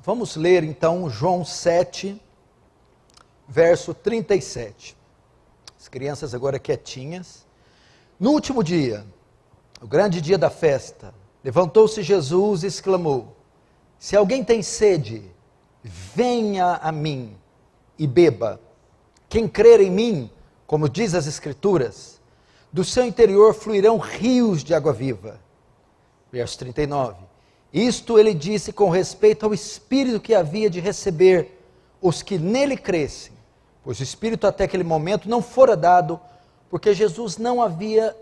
vamos ler então João 7, verso 37. As crianças agora quietinhas. No último dia, o grande dia da festa, levantou-se Jesus e exclamou: se alguém tem sede, venha a mim e beba. Quem crer em mim, como diz as Escrituras, do seu interior fluirão rios de água viva. Verso 39. Isto ele disse com respeito ao Espírito que havia de receber os que nele crescem, pois o Espírito até aquele momento não fora dado, porque Jesus não havia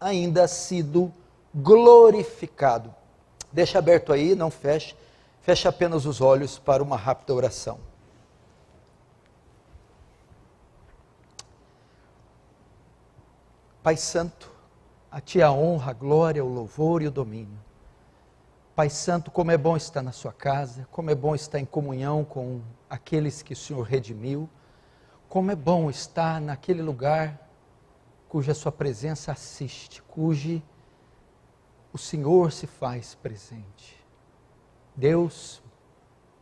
ainda sido glorificado. Deixa aberto aí, não feche, feche apenas os olhos para uma rápida oração. Pai Santo, a Ti a honra, a glória, o louvor e o domínio. Pai Santo, como é bom estar na sua casa, como é bom estar em comunhão com aqueles que o Senhor redimiu, como é bom estar naquele lugar cuja sua presença assiste, cujo o Senhor se faz presente. Deus,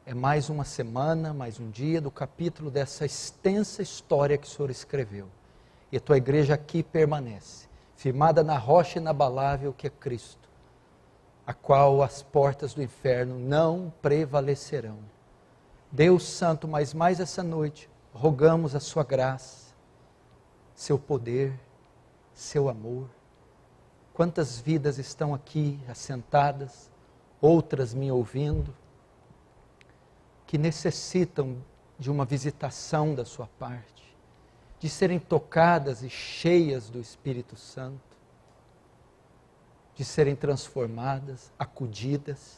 é mais uma semana, mais um dia do capítulo dessa extensa história que o Senhor escreveu. E a tua igreja aqui permanece, firmada na rocha inabalável que é Cristo, a qual as portas do inferno não prevalecerão. Deus Santo, mas mais essa noite, rogamos a sua graça, seu poder, seu amor. Quantas vidas estão aqui assentadas, outras me ouvindo, que necessitam de uma visitação da sua parte, de serem tocadas e cheias do Espírito Santo, de serem transformadas, acudidas,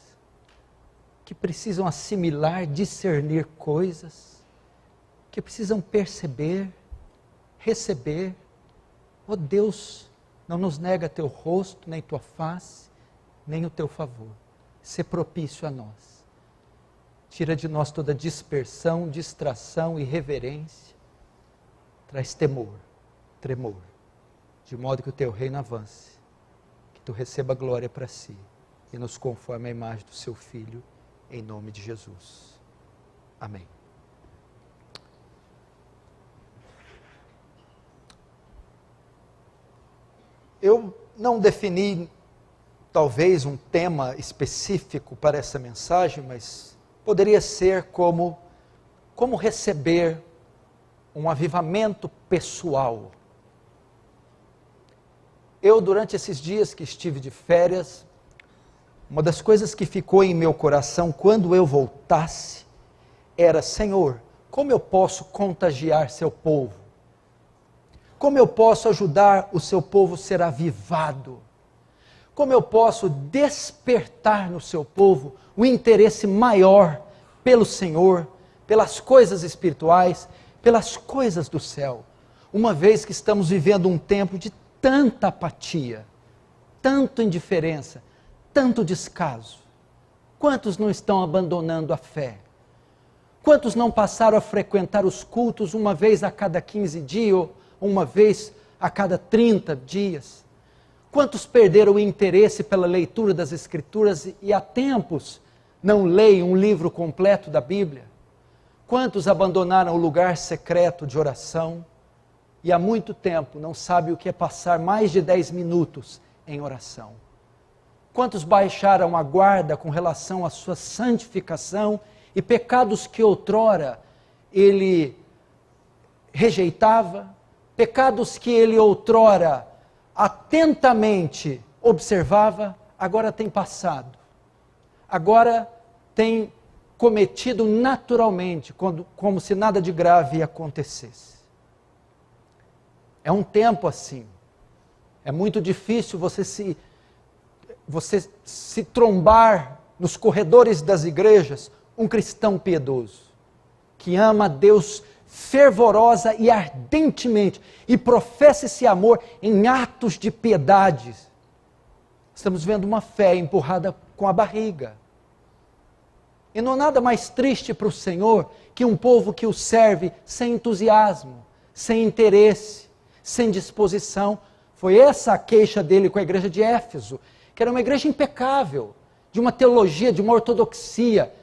que precisam assimilar, discernir coisas, que precisam perceber, receber. Ó Deus, não nos nega teu rosto, nem tua face, nem o teu favor. Sê propício a nós. Tira de nós toda dispersão, distração, irreverência. Traz temor, tremor, de modo que o teu reino avance, que tu receba glória para si e nos conforme a imagem do seu Filho, em nome de Jesus. Amém. Eu não defini, talvez, um tema específico para essa mensagem, mas poderia ser como receber um avivamento pessoal. Eu, durante esses dias que estive de férias, uma das coisas que ficou em meu coração quando eu voltasse, era: Senhor, como eu posso contagiar seu povo? Como eu posso ajudar o seu povo a ser avivado? Como eu posso despertar no seu povo o interesse maior pelo Senhor, pelas coisas espirituais, pelas coisas do céu, uma vez que estamos vivendo um tempo de tanta apatia, tanta indiferença, tanto descaso. Quantos não estão abandonando a fé? Quantos não passaram a frequentar os cultos uma vez a cada 15 dias, ou uma vez a cada 30 dias? Quantos perderam o interesse pela leitura das Escrituras e há tempos não leem um livro completo da Bíblia? Quantos abandonaram o lugar secreto de oração e há muito tempo não sabem o que é passar mais de 10 minutos em oração? Quantos baixaram a guarda com relação à sua santificação e pecados que outrora ele rejeitava, pecados que ele outrora atentamente observava, agora tem passado, agora tem cometido naturalmente, como se nada de grave acontecesse. É um tempo assim. É muito difícil você se trombar nos corredores das igrejas um cristão piedoso, que ama a Deus fervorosa e ardentemente, e professa esse amor em atos de piedade. Estamos vendo uma fé empurrada com a barriga. E não há nada mais triste para o Senhor que um povo que o serve sem entusiasmo, sem interesse, sem disposição. Foi essa a queixa dele com a igreja de Éfeso, que era uma igreja impecável, de uma teologia, de uma ortodoxia,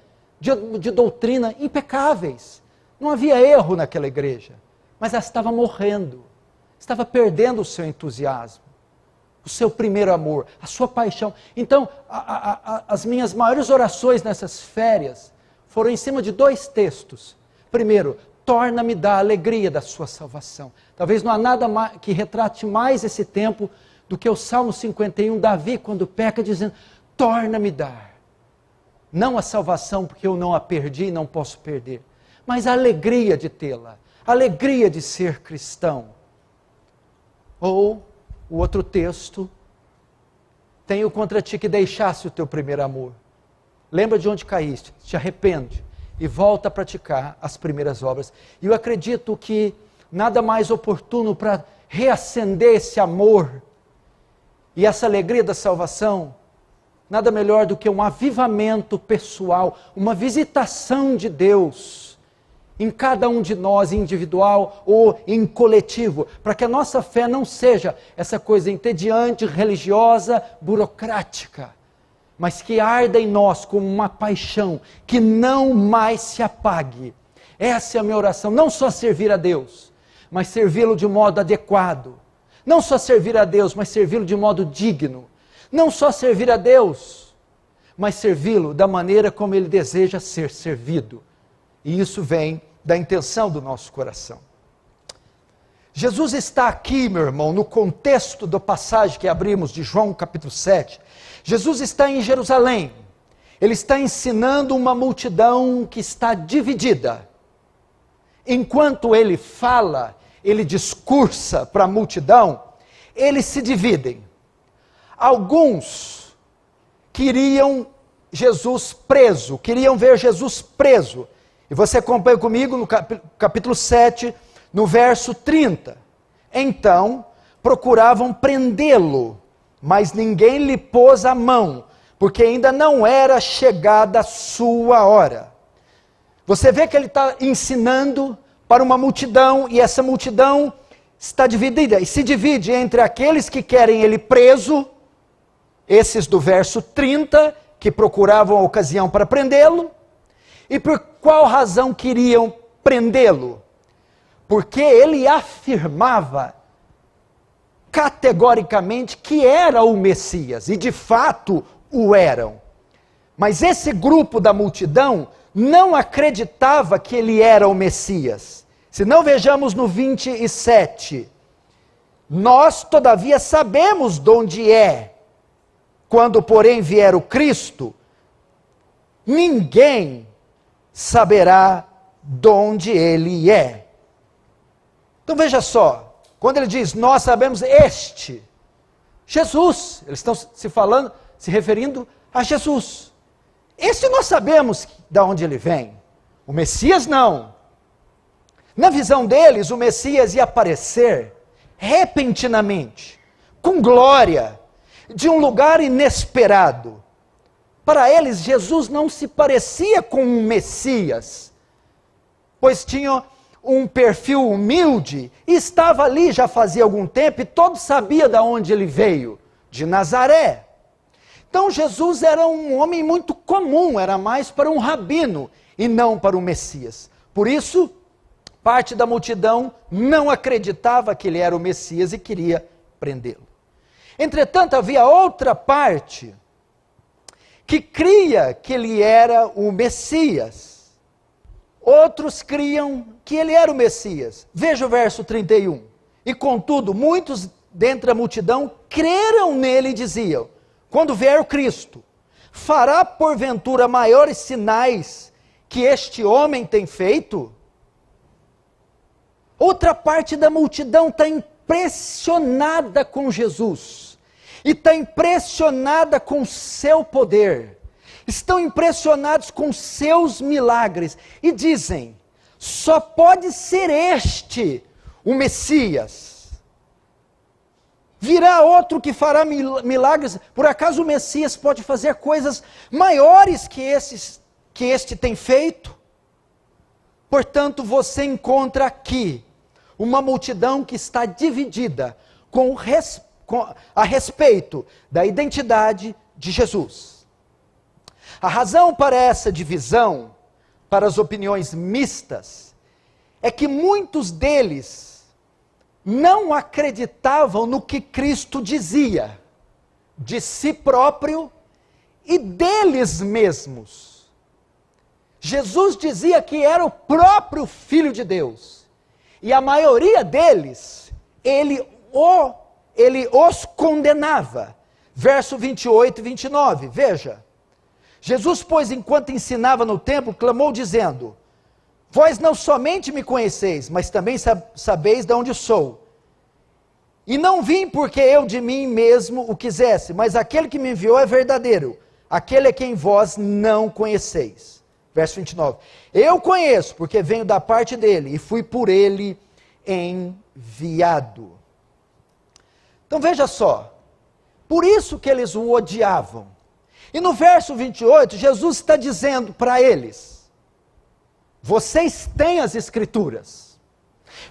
de doutrina impecáveis. Não havia erro naquela igreja, mas ela estava morrendo, estava perdendo o seu entusiasmo, o seu primeiro amor, a sua paixão. Então, as minhas maiores orações nessas férias foram em cima de 2 textos. Primeiro, torna-me da alegria da sua salvação. Talvez não há nada que retrate mais esse tempo do que o Salmo 51, Davi, quando peca, dizendo, torna-me dar. Não a salvação, porque eu não a perdi e não posso perder, mas a alegria de tê-la, a alegria de ser cristão. Ou, o outro texto, tenho contra ti que deixasse o teu primeiro amor. Lembra de onde caíste, te arrepende e volta a praticar as primeiras obras. E eu acredito que nada mais oportuno para reacender esse amor e essa alegria da salvação, nada melhor do que um avivamento pessoal, uma visitação de Deus em cada um de nós, individual ou em coletivo, para que a nossa fé não seja essa coisa entediante, religiosa, burocrática, mas que arda em nós como uma paixão que não mais se apague. Essa é a minha oração, não só servir a Deus, mas servi-lo de modo adequado. Não só servir a Deus, mas servi-lo de modo digno. Não só servir a Deus, mas servi-lo da maneira como Ele deseja ser servido. E isso vem da intenção do nosso coração. Jesus está aqui, meu irmão, no contexto da passagem que abrimos de João capítulo 7. Jesus está em Jerusalém. Ele está ensinando uma multidão que está dividida. Enquanto ele fala, ele discursa para a multidão, eles se dividem. Alguns queriam Jesus preso, queriam ver Jesus preso. E você acompanha comigo no capítulo 7, no verso 30. Então, procuravam prendê-lo, mas ninguém lhe pôs a mão, porque ainda não era chegada a sua hora. Você vê que ele está ensinando para uma multidão, e essa multidão está dividida, e se divide entre aqueles que querem ele preso, esses do verso 30, que procuravam a ocasião para prendê-lo. E por qual razão queriam prendê-lo? Porque ele afirmava categoricamente que era o Messias, e de fato o eram. Mas esse grupo da multidão não acreditava que ele era o Messias. Se não, vejamos no 27. Nós, todavia, sabemos de onde é. Quando, porém, vier o Cristo, ninguém saberá de onde ele é. Então veja só, quando ele diz, nós sabemos este, Jesus, eles estão se referindo a Jesus. Este nós sabemos de onde ele vem. O Messias não. Na visão deles, o Messias ia aparecer repentinamente, com glória, de um lugar inesperado. Para eles, Jesus não se parecia com um Messias, pois tinha um perfil humilde, e estava ali já fazia algum tempo, e todos sabiam de onde ele veio, de Nazaré. Então Jesus era um homem muito comum, era mais para um rabino, e não para um Messias. Por isso, parte da multidão não acreditava que ele era o Messias e queria prendê-lo. Entretanto, havia outra parte que cria que ele era o Messias. Outros criam que ele era o Messias. Veja o verso 31. E contudo, muitos dentre a multidão creram nele e diziam, quando vier o Cristo, fará porventura maiores sinais que este homem tem feito? Outra parte da multidão está impressionada com Jesus. E está impressionada com o seu poder. Estão impressionados com seus milagres. E dizem, só pode ser este o Messias. Virá outro que fará milagres. Por acaso o Messias pode fazer coisas maiores que este tem feito? Portanto, você encontra aqui uma multidão que está dividida a respeito da identidade de Jesus. A razão para essa divisão, para as opiniões mistas, é que muitos deles não acreditavam no que Cristo dizia, de si próprio e deles mesmos. Jesus dizia que era o próprio Filho de Deus, e a maioria deles, ele os condenava. Verso 28 e 29, veja. Jesus, pois, enquanto ensinava no templo, clamou dizendo: vós não somente me conheceis, mas também sabeis de onde sou. E não vim porque eu de mim mesmo o quisesse, mas aquele que me enviou é verdadeiro, aquele a quem vós não conheceis. Verso 29. Eu conheço, porque venho da parte dele, e fui por ele enviado. Então veja só, por isso que eles o odiavam. E no verso 28, Jesus está dizendo para eles: vocês têm as Escrituras,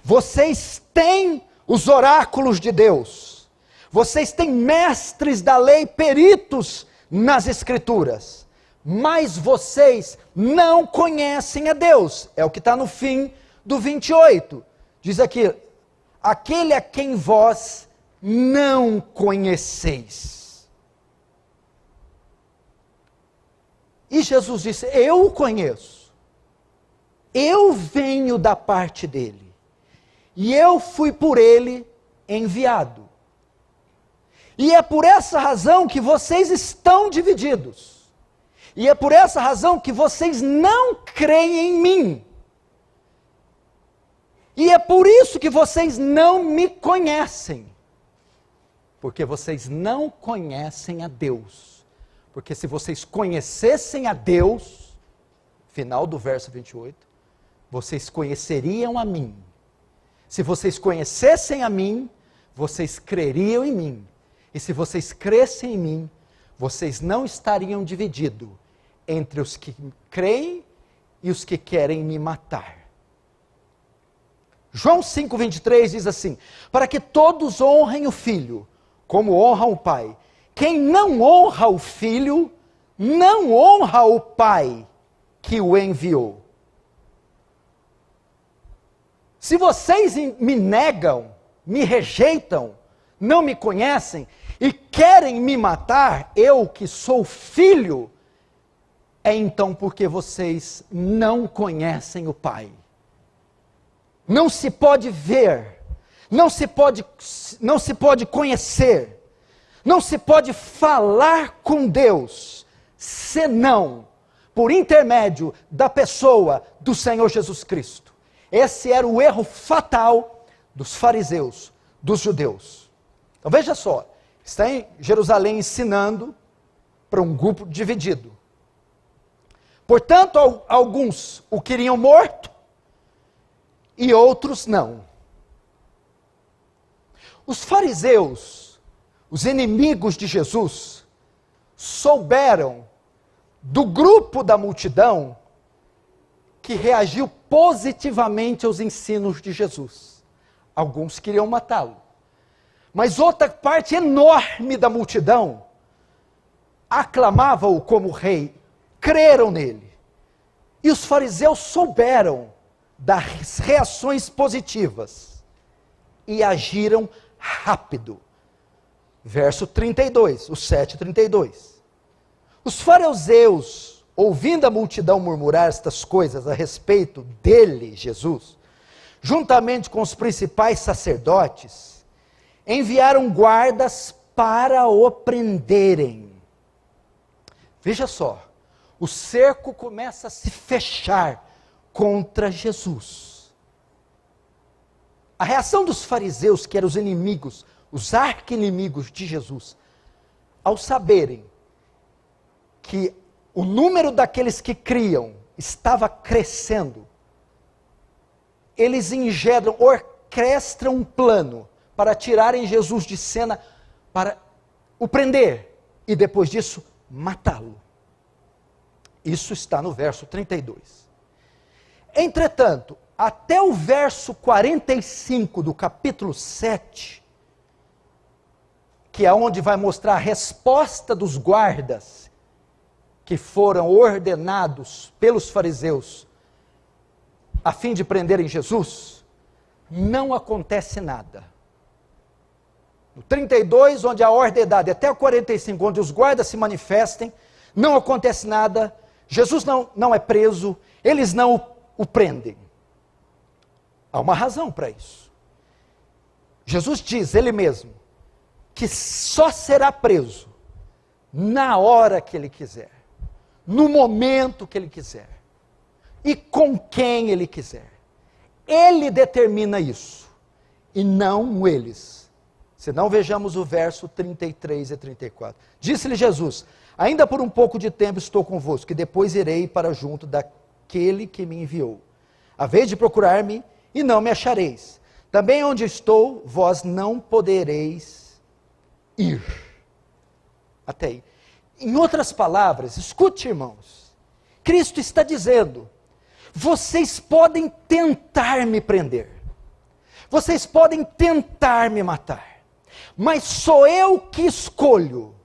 vocês têm os oráculos de Deus, vocês têm mestres da lei, peritos nas Escrituras, mas vocês não conhecem a Deus. É o que está no fim do 28. Diz aqui: aquele a quem vós não conheceis. E Jesus disse: eu o conheço, eu venho da parte dele, e eu fui por ele enviado. E é por essa razão que vocês estão divididos, e é por essa razão que vocês não creem em mim, e é por isso que vocês não me conhecem, porque vocês não conhecem a Deus. Porque se vocês conhecessem a Deus, final do verso 28, vocês conheceriam a mim. Se vocês conhecessem a mim, vocês creriam em mim. E se vocês crescem em mim, vocês não estariam divididos entre os que creem e os que querem me matar. João 5,23 diz assim: para que todos honrem o Filho, como honram o Pai. Quem não honra o Filho, não honra o Pai que o enviou. Se vocês me negam, me rejeitam, não me conhecem e querem me matar, eu que sou filho, é então porque vocês não conhecem o Pai. Não se pode ver, não se pode conhecer, não se pode falar com Deus, senão por intermédio da pessoa do Senhor Jesus Cristo. Esse era o erro fatal dos fariseus, dos judeus. Então veja só, está em Jerusalém ensinando para um grupo dividido. Portanto, alguns o queriam morto e outros não. Os fariseus, os inimigos de Jesus, souberam do grupo da multidão que reagiu positivamente aos ensinos de Jesus. Alguns queriam matá-lo, mas outra parte enorme da multidão aclamava-o como rei, creram nele. E os fariseus souberam das reações positivas e agiram rápido. Verso 32, o 7:32. Os fariseus, ouvindo a multidão murmurar estas coisas a respeito dele, Jesus, juntamente com os principais sacerdotes, enviaram guardas para o prenderem. Veja só, o cerco começa a se fechar contra Jesus. A reação dos fariseus, que eram os inimigos, os arqui-inimigos de Jesus, ao saberem que o número daqueles que criam estava crescendo, eles engendram, orquestram um plano para tirarem Jesus de cena, para o prender e depois disso matá-lo. Isso está no verso 32. Entretanto, até o verso 45 do capítulo 7, que é onde vai mostrar a resposta dos guardas, que foram ordenados pelos fariseus a fim de prenderem Jesus, não acontece nada. No 32, onde a ordem é dada, até o 45, onde os guardas se manifestem, não acontece nada, Jesus não é preso, eles não o prendem. Há uma razão para isso. Jesus diz, ele mesmo, que só será preso na hora que ele quiser, no momento que ele quiser, e com quem ele quiser. Ele determina isso, e não eles. Se não, vejamos o verso 33 e 34. Disse-lhe Jesus, ainda por um pouco de tempo estou convosco, e depois irei para junto daquele que me enviou. Haveis de procurar-me, e não me achareis. Também onde estou, vós não podereis ir. Até aí. Em outras palavras, escute, irmãos, Cristo está dizendo, vocês podem tentar me prender, vocês podem tentar me matar, mas sou eu que escolho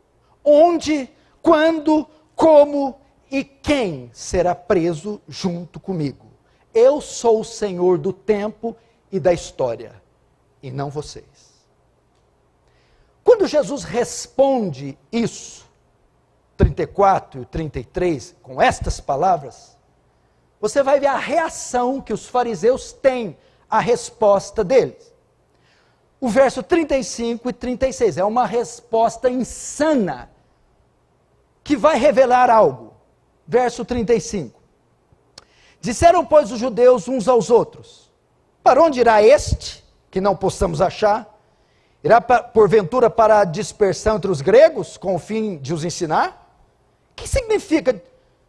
onde, quando, como e quem será preso junto comigo. Eu sou o Senhor do tempo e da história, e não vocês. Quando Jesus responde isso, 34 e 33, com estas palavras, você vai ver a reação que os fariseus têm à resposta deles. O verso 35 e 36 é uma resposta insana, que vai revelar algo. Verso 35. Disseram, pois, os judeus uns aos outros, para onde irá este, que não possamos achar? Irá, porventura, para a dispersão entre os gregos, com o fim de os ensinar? O que significa,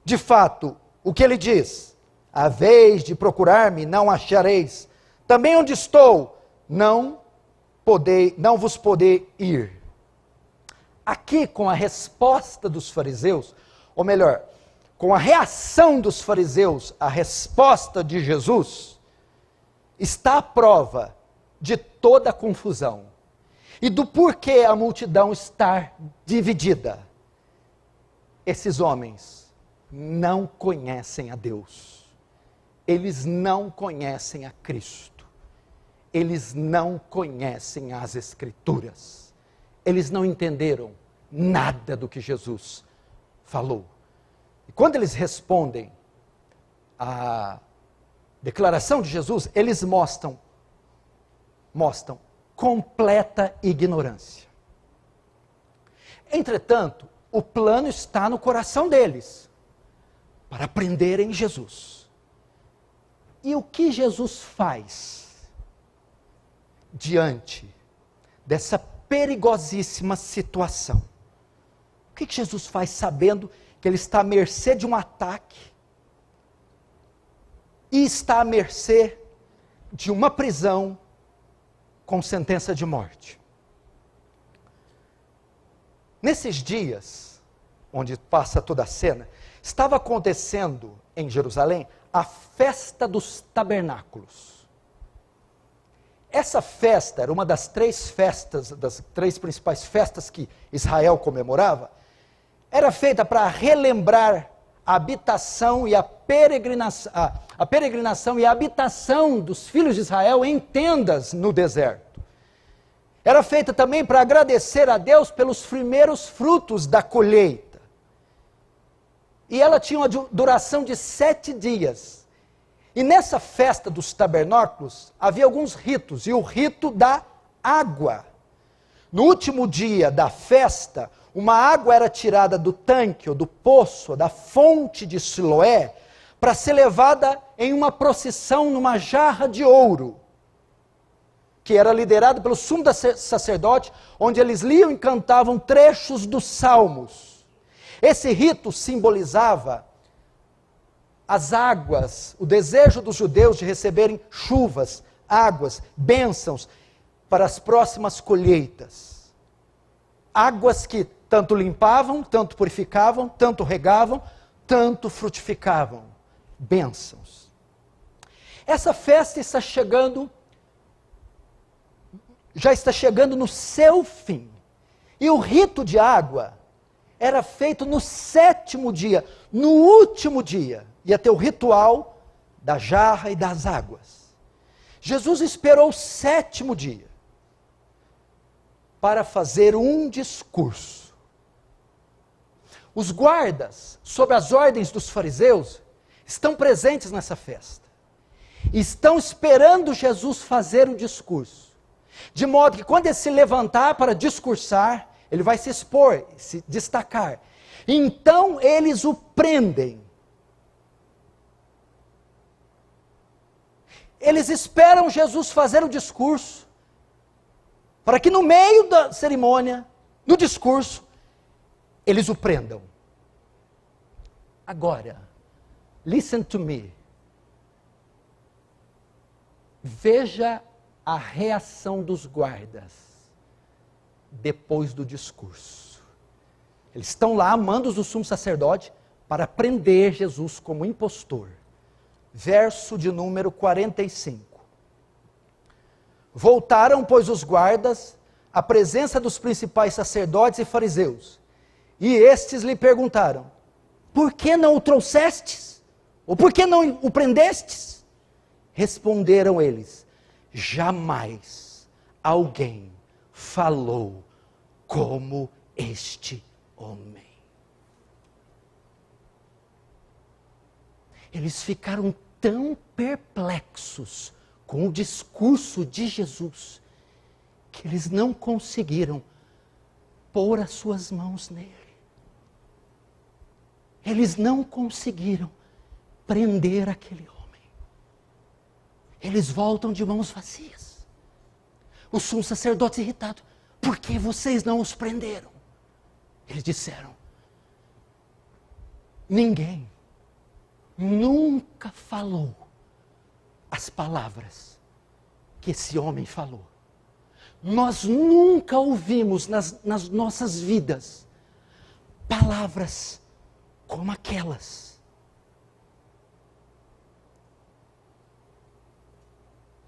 de fato, o que ele diz? Haveis de procurar-me, não achareis. Também onde estou, não vos poder ir. Aqui, com a resposta dos fariseus, ou melhor, com a reação dos fariseus à resposta de Jesus, está a prova de toda a confusão e do porquê a multidão está dividida. Esses homens não conhecem a Deus, eles não conhecem a Cristo, eles não conhecem as Escrituras, eles não entenderam nada do que Jesus falou. E quando eles respondem à declaração de Jesus, eles mostram completa ignorância. Entretanto, o plano está no coração deles, para prenderem Jesus. E o que Jesus faz diante dessa perigosíssima situação? O que Jesus faz sabendo que ele está à mercê de um ataque e está à mercê de uma prisão com sentença de morte? Nesses dias, onde passa toda a cena, estava acontecendo em Jerusalém a festa dos tabernáculos. Essa festa era uma das três principais festas que Israel comemorava. Era feita para relembrar a habitação e a peregrinação e a habitação dos filhos de Israel em tendas no deserto. Era feita também para agradecer a Deus pelos primeiros frutos da colheita. E ela tinha uma duração de 7 dias. E nessa festa dos tabernáculos havia alguns ritos, e o rito da água. No último dia da festa, uma água era tirada do tanque, ou do poço, ou da fonte de Siloé, para ser levada em uma procissão numa jarra de ouro, que era liderada pelo sumo sacerdote, onde eles liam e cantavam trechos dos salmos. Esse rito simbolizava as águas, o desejo dos judeus de receberem chuvas, águas, bênçãos para as próximas colheitas. Águas que tanto limpavam, tanto purificavam, tanto regavam, tanto frutificavam. Bênçãos. Essa festa já está chegando no seu fim. E o rito de água era feito no 7º dia. No último dia, ia ter o ritual da jarra e das águas. Jesus esperou o 7º dia para fazer um discurso. Os guardas, sob as ordens dos fariseus, estão presentes nessa festa. Estão esperando Jesus fazer o discurso. De modo que quando ele se levantar para discursar, ele vai se expor, se destacar. Então eles o prendem. Eles esperam Jesus fazer o discurso, para que no meio da cerimônia, no discurso, eles o prendam. Agora, listen to me. Veja a reação dos guardas depois do discurso. Eles estão lá, mandos do sumo sacerdote, para prender Jesus como impostor. Verso de número 45. Voltaram, pois, os guardas à presença dos principais sacerdotes e fariseus, e estes lhe perguntaram: por que não o trouxestes? Ou por que não o prendestes? Responderam eles: jamais alguém falou como este homem. Eles ficaram tão perplexos com o discurso de Jesus, que eles não conseguiram pôr as suas mãos nele. Eles não conseguiram prender aquele homem. Eles voltam de mãos vazias. O sumo sacerdote irritado: por que vocês não os prenderam? Eles disseram: ninguém nunca falou as palavras que esse homem falou. Nós nunca ouvimos nas nossas vidas palavras como aquelas.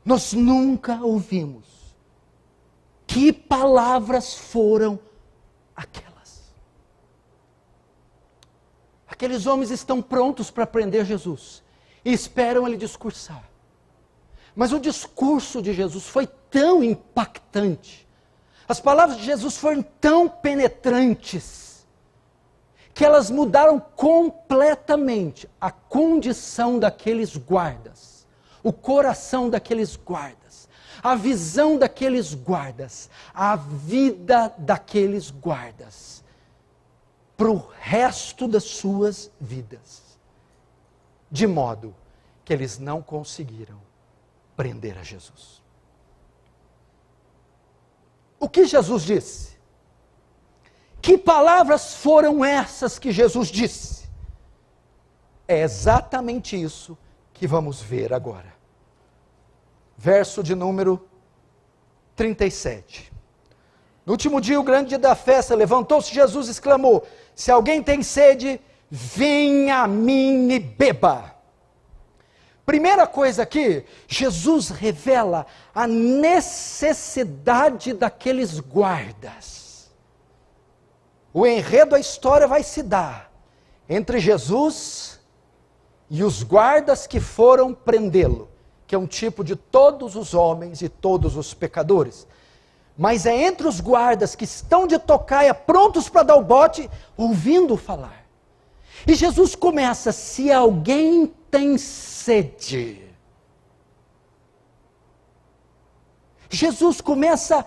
Nós nunca ouvimos. Que palavras foram aquelas? Aqueles homens estão prontos para prender Jesus e esperam ele discursar. Mas o discurso de Jesus foi tão impactante, as palavras de Jesus foram tão penetrantes, que elas mudaram completamente a condição daqueles guardas, o coração daqueles guardas, a visão daqueles guardas, a vida daqueles guardas, para o resto das suas vidas. De modo que eles não conseguiram prender a Jesus. O que Jesus disse? Que palavras foram essas que Jesus disse? É exatamente isso que vamos ver agora. Verso de número 37. No último dia, o grande dia da festa, levantou-se Jesus e exclamou: se alguém tem sede, venha a mim e beba. Primeira coisa aqui, Jesus revela a necessidade daqueles guardas. O enredo da história vai se dar entre Jesus e os guardas que foram prendê-lo, que é um tipo de todos os homens e todos os pecadores. Mas é entre os guardas que estão de tocaia, prontos para dar o bote, ouvindo falar. E Jesus começa: se alguém tem sede. Jesus começa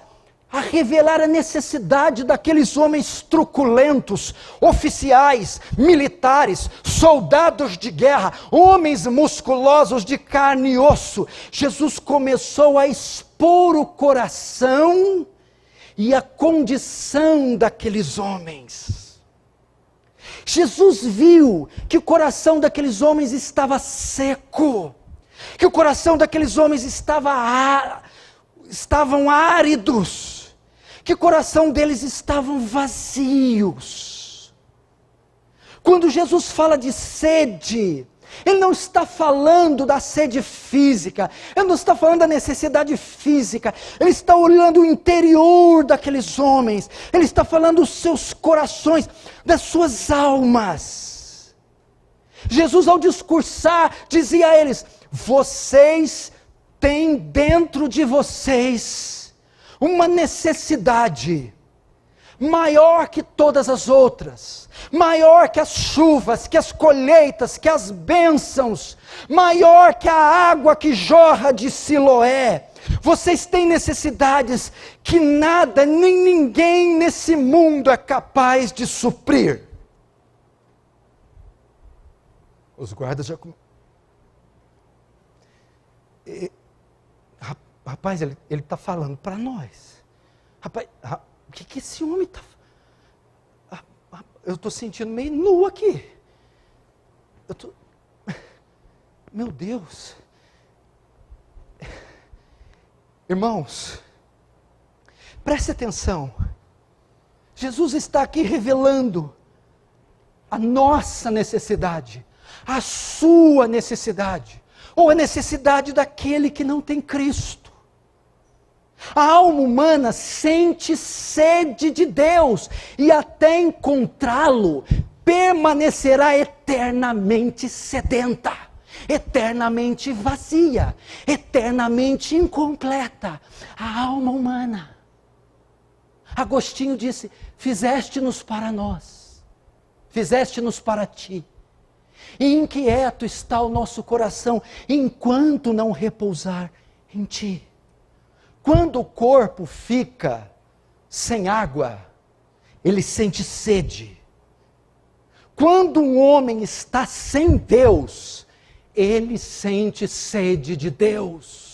a revelar a necessidade daqueles homens truculentos, oficiais, militares, soldados de guerra, homens musculosos de carne e osso. Jesus começou a expor o coração e a condição daqueles homens. Jesus viu que o coração daqueles homens estava seco, que o coração daqueles homens estavam áridos, que o coração deles estavam vazios. Quando Jesus fala de sede, Ele não está falando da sede física, ele não está falando da necessidade física, ele está olhando o interior daqueles homens, ele está falando dos seus corações, das suas almas. Jesus, ao discursar, dizia a eles: vocês têm dentro de vocês uma necessidade maior que todas as outras, maior que as chuvas, que as colheitas, que as bênçãos, maior que a água que jorra de Siloé. Vocês têm necessidades que nada, nem ninguém nesse mundo é capaz de suprir. Os guardas já... Rapaz, ele está falando para nós. Rapaz, o que esse homem está... Eu estou sentindo meio nu aqui. Meu Deus. Irmãos, preste atenção. Jesus está aqui revelando a nossa necessidade, a sua necessidade, ou a necessidade daquele que não tem Cristo. A alma humana sente sede de Deus, e até encontrá-lo, permanecerá eternamente sedenta, eternamente vazia, eternamente incompleta. A alma humana. Agostinho disse: fizeste-nos para nós, fizeste-nos para ti, e inquieto está o nosso coração, enquanto não repousar em ti. Quando o corpo fica sem água, ele sente sede. Quando um homem está sem Deus, ele sente sede de Deus.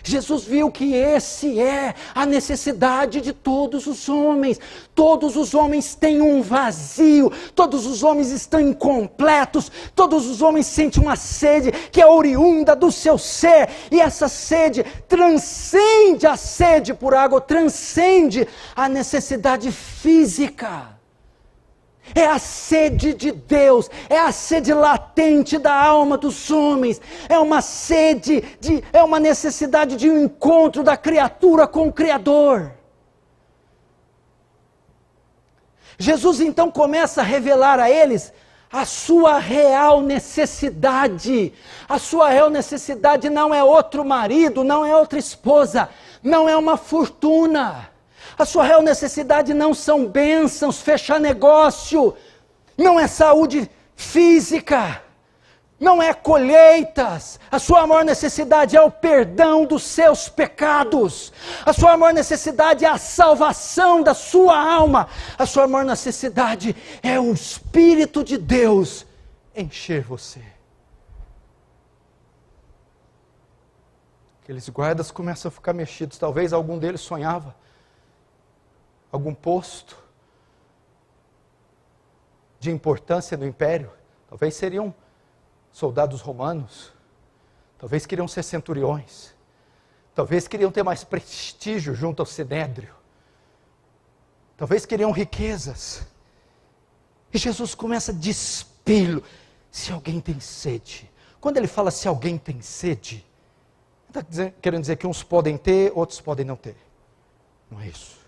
Jesus viu que esse é a necessidade de todos os homens. Todos os homens têm um vazio, todos os homens estão incompletos, todos os homens sentem uma sede que é oriunda do seu ser, e essa sede transcende a sede por água, transcende a necessidade física. É a sede de Deus, é a sede latente da alma dos homens, é uma sede, é uma necessidade de um encontro da criatura com o Criador. Jesus então começa a revelar a eles a sua real necessidade. A sua real necessidade não é outro marido, não é outra esposa, não é uma fortuna. A sua real necessidade não são bênçãos, fechar negócio, não é saúde física, não é colheitas. A sua maior necessidade é o perdão dos seus pecados. A sua maior necessidade é a salvação da sua alma. A sua maior necessidade é o Espírito de Deus encher você. Aqueles guardas começam a ficar mexidos. Talvez algum deles sonhava algum posto de importância no império. Talvez seriam soldados romanos, talvez queriam ser centuriões, talvez queriam ter mais prestígio junto ao sinédrio, talvez queriam riquezas. E Jesus começa a despê-lo. Se alguém tem sede, quando ele fala se alguém tem sede, ele está querendo dizer que uns podem ter, outros podem não ter. Não é isso.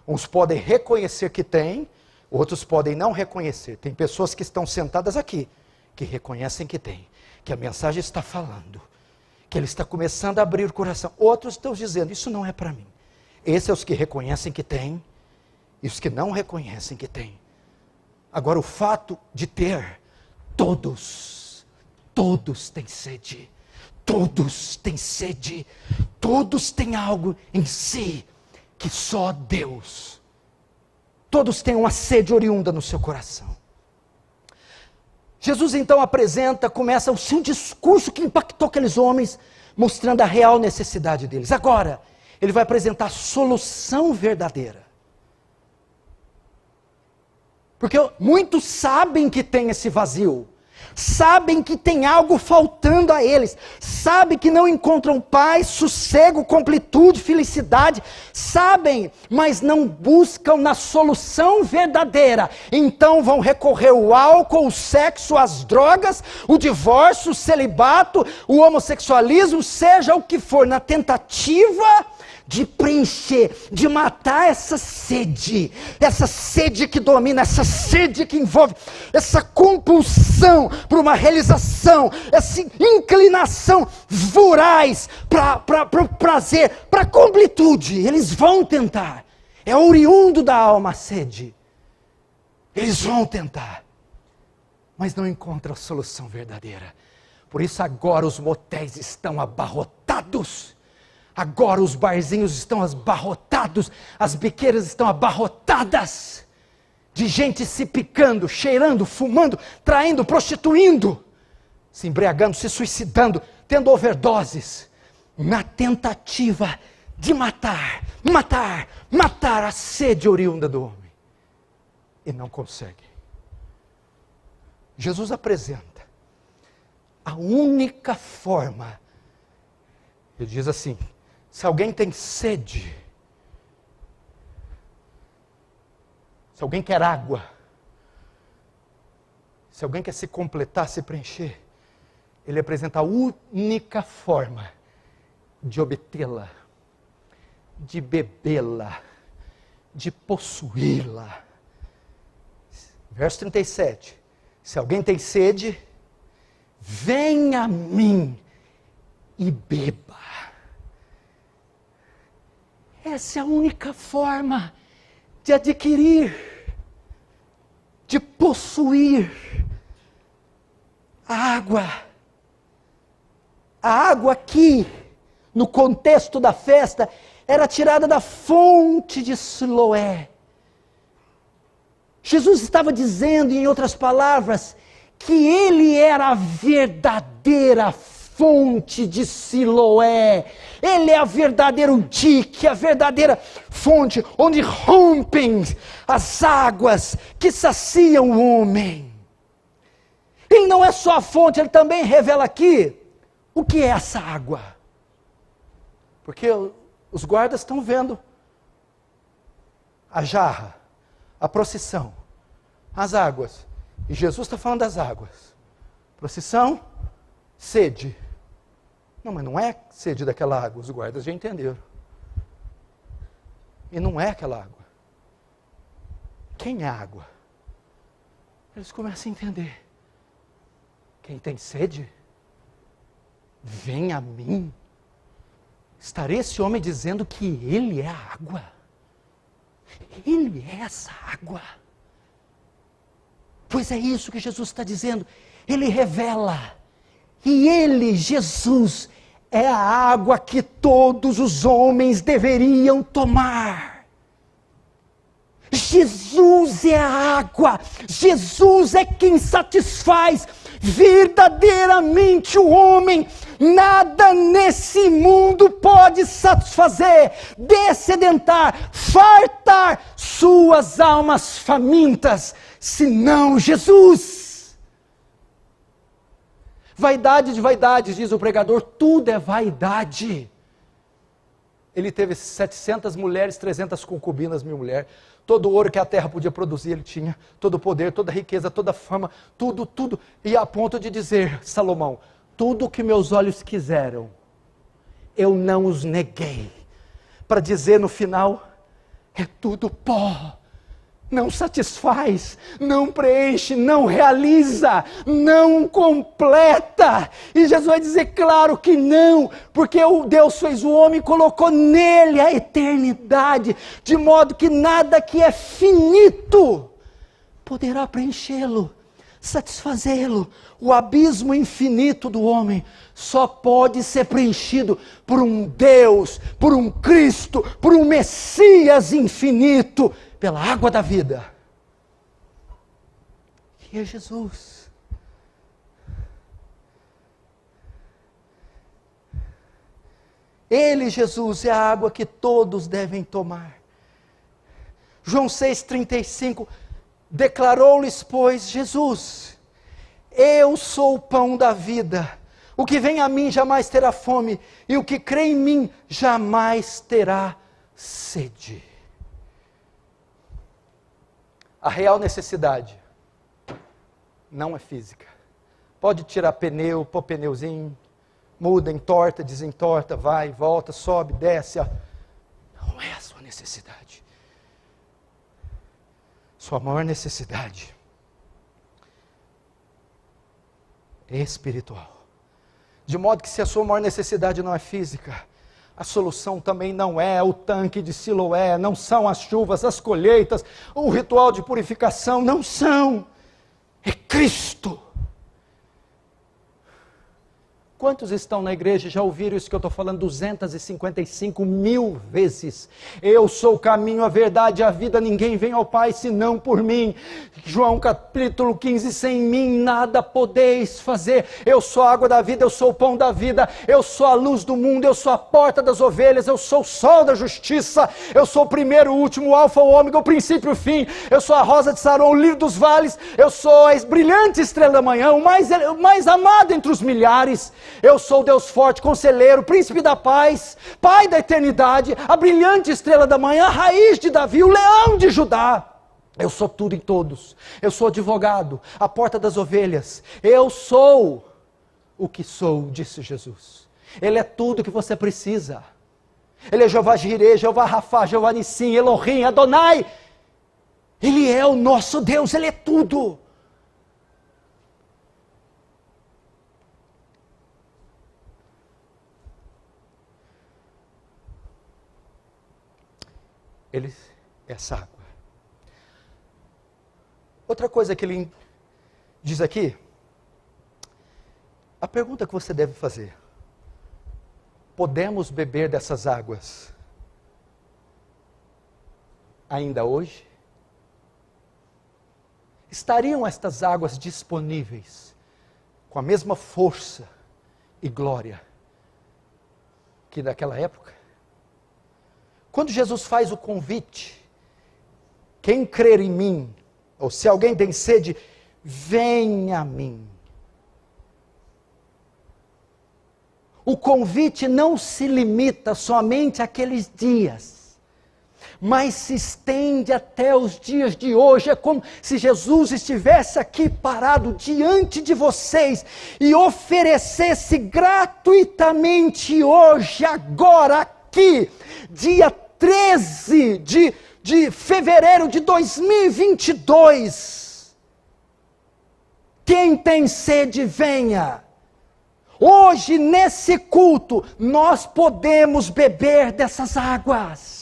Uns podem reconhecer que têm, outros podem não reconhecer. Tem pessoas que estão sentadas aqui, que reconhecem que têm, que a mensagem está falando, que ele está começando a abrir o coração. Outros estão dizendo: isso não é para mim. Esses são os que reconhecem que têm, e os que não reconhecem que têm. Agora, o fato de ter, todos têm sede, todos têm sede, todos têm algo em si, que só Deus. Todos têm uma sede oriunda no seu coração. Jesus então começa o seu discurso que impactou aqueles homens, mostrando a real necessidade deles. Agora, ele vai apresentar a solução verdadeira. Porque muitos sabem que tem esse vazio. sabem que tem algo faltando a eles, sabem que não encontram paz, sossego, completude, felicidade, sabem, mas não buscam na solução verdadeira, então vão recorrer ao álcool, o sexo, as drogas, o divórcio, o celibato, o homossexualismo, seja o que for, na tentativa de preencher, de matar essa sede que domina, essa sede que envolve, essa compulsão por uma realização, essa inclinação voraz para o prazer, para a completude. Eles vão tentar, é oriundo da alma a sede, eles vão tentar, mas não encontram a solução verdadeira. Por isso agora os motéis estão abarrotados, agora os barzinhos estão abarrotados, as biqueiras estão abarrotadas, de gente se picando, cheirando, fumando, traindo, prostituindo, se embriagando, se suicidando, tendo overdoses, na tentativa de matar a sede oriunda do homem. E não consegue. Jesus apresenta a única forma. Ele diz assim: se alguém tem sede, se alguém quer água, se alguém quer se completar, se preencher, ele apresenta a única forma de obtê-la, de bebê-la, de possuí-la. Verso 37, se alguém tem sede, venha a mim e beba. Essa é a única forma de adquirir, de possuir a água. A água aqui, no contexto da festa, era tirada da fonte de Siloé. Jesus estava dizendo, em outras palavras, que ele era a verdadeira fonte de Siloé. Ele é a verdadeira dique, a verdadeira fonte, onde rompem as águas que saciam o homem. Ele não é só a fonte, ele também revela aqui o que é essa água. Porque os guardas estão vendo a jarra, a procissão, as águas. E Jesus está falando das águas. Procissão, sede. Não, mas não é sede daquela água, os guardas já entenderam. E não é aquela água. Quem é a água? Eles começam a entender. Quem tem sede, vem a mim. Estaria esse homem dizendo que ele é a água? Ele é essa água. Pois é isso que Jesus está dizendo. Ele revela. E ele, Jesus, é a água que todos os homens deveriam tomar. Jesus é a água. Jesus é quem satisfaz verdadeiramente o homem. Nada nesse mundo pode satisfazer, dessedentar, fartar suas almas famintas, senão Jesus. Vaidade de vaidades, diz o pregador, tudo é vaidade. Ele teve 700 mulheres, 300 concubinas, 1000 mulheres. Todo o ouro que a terra podia produzir ele tinha. Todo o poder, toda a riqueza, toda a fama, tudo. E a ponto de dizer, Salomão, tudo o que meus olhos quiseram, eu não os neguei. Para dizer no final, é tudo pó. Não satisfaz, não preenche, não realiza, não completa. E Jesus vai dizer, claro que não, porque o Deus fez o homem e colocou nele a eternidade, de modo que nada que é finito poderá preenchê-lo, satisfazê-lo. O abismo infinito do homem só pode ser preenchido por um Deus, por um Cristo, por um Messias infinito, pela água da vida, que é Jesus. Ele, Jesus, é a água que todos devem tomar. João 6,35, declarou-lhes, pois, Jesus, Eu sou o pão da vida. O que vem a mim jamais terá fome, e o que crê em mim jamais terá sede. A real necessidade não é física. Pode tirar pneu, pôr pneuzinho, muda, entorta, desentorta, vai, volta, sobe, desce. Não é a sua necessidade. Sua maior necessidade é espiritual. De modo que se a sua maior necessidade não é física, a solução também não é o tanque de Siloé, não são as chuvas, as colheitas, o ritual de purificação, não são. É Cristo. Quantos estão na igreja e já ouviram isso que eu estou falando 255 mil vezes? Eu sou o caminho, a verdade e a vida, ninguém vem ao Pai senão por mim. João capítulo 15, sem mim nada podeis fazer. Eu sou a água da vida, eu sou o pão da vida, eu sou a luz do mundo, eu sou a porta das ovelhas, eu sou o sol da justiça, eu sou o primeiro, o último, o alfa, o ômega, o princípio e o fim. Eu sou a rosa de Saron, o lírio dos vales, eu sou a brilhante estrela da manhã, o mais amado entre os milhares. Eu sou o Deus forte, conselheiro, príncipe da paz, pai da eternidade, a brilhante estrela da manhã, a raiz de Davi, o leão de Judá. Eu sou tudo em todos. Eu sou advogado, a porta das ovelhas. Eu sou o que sou, disse Jesus. Ele é tudo que você precisa. Ele é Jeová Jireh, Jeová Rafá, Jeová Nissim, Elohim, Adonai. Ele é o nosso Deus, Ele é tudo. Ele é essa água. Outra coisa que ele diz aqui, a pergunta que você deve fazer: podemos beber dessas águas ainda hoje? Estariam estas águas disponíveis com a mesma força e glória que naquela época? Quando Jesus faz o convite, quem crer em mim, ou se alguém tem sede, venha a mim. O convite não se limita somente àqueles dias, mas se estende até os dias de hoje. É como se Jesus estivesse aqui parado diante de vocês e oferecesse gratuitamente hoje, agora, aqui, dia 13 de fevereiro de 2022. Quem tem sede, venha. Hoje, nesse culto, nós podemos beber dessas águas.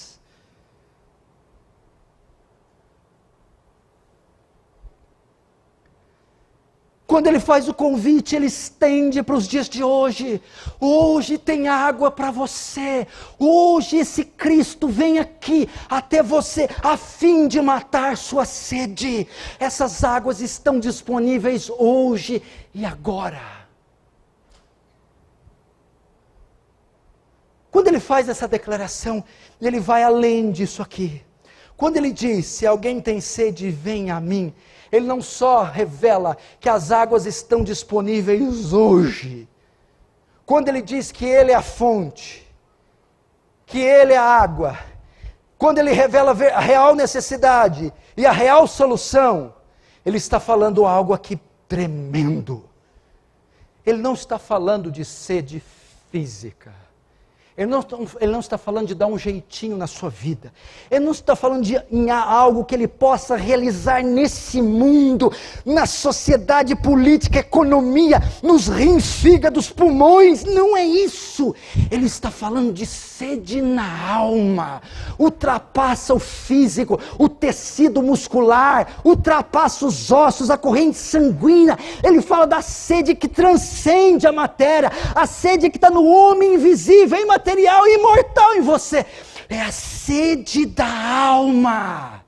Quando ele faz o convite, ele estende para os dias de hoje. Hoje tem água para você. Hoje esse Cristo vem aqui até você a fim de matar sua sede. Essas águas estão disponíveis hoje e agora. Quando ele faz essa declaração, ele vai além disso aqui. Quando ele diz, se alguém tem sede, venha a mim. Ele não só revela que as águas estão disponíveis hoje. Quando ele diz que ele é a fonte, que ele é a água, quando ele revela a real necessidade e a real solução, ele está falando algo aqui tremendo. Ele não está falando de sede física. Ele não está falando de dar um jeitinho na sua vida. Ele não está falando em algo que ele possa realizar nesse mundo, na sociedade política, economia, nos rins, fígados, pulmões. Não é isso. Ele está falando de sede na alma. Ultrapassa o físico, o tecido muscular, ultrapassa os ossos, a corrente sanguínea. Ele fala da sede que transcende a matéria, a sede que está no homem invisível, imaterial e imortal em você. É a sede da alma.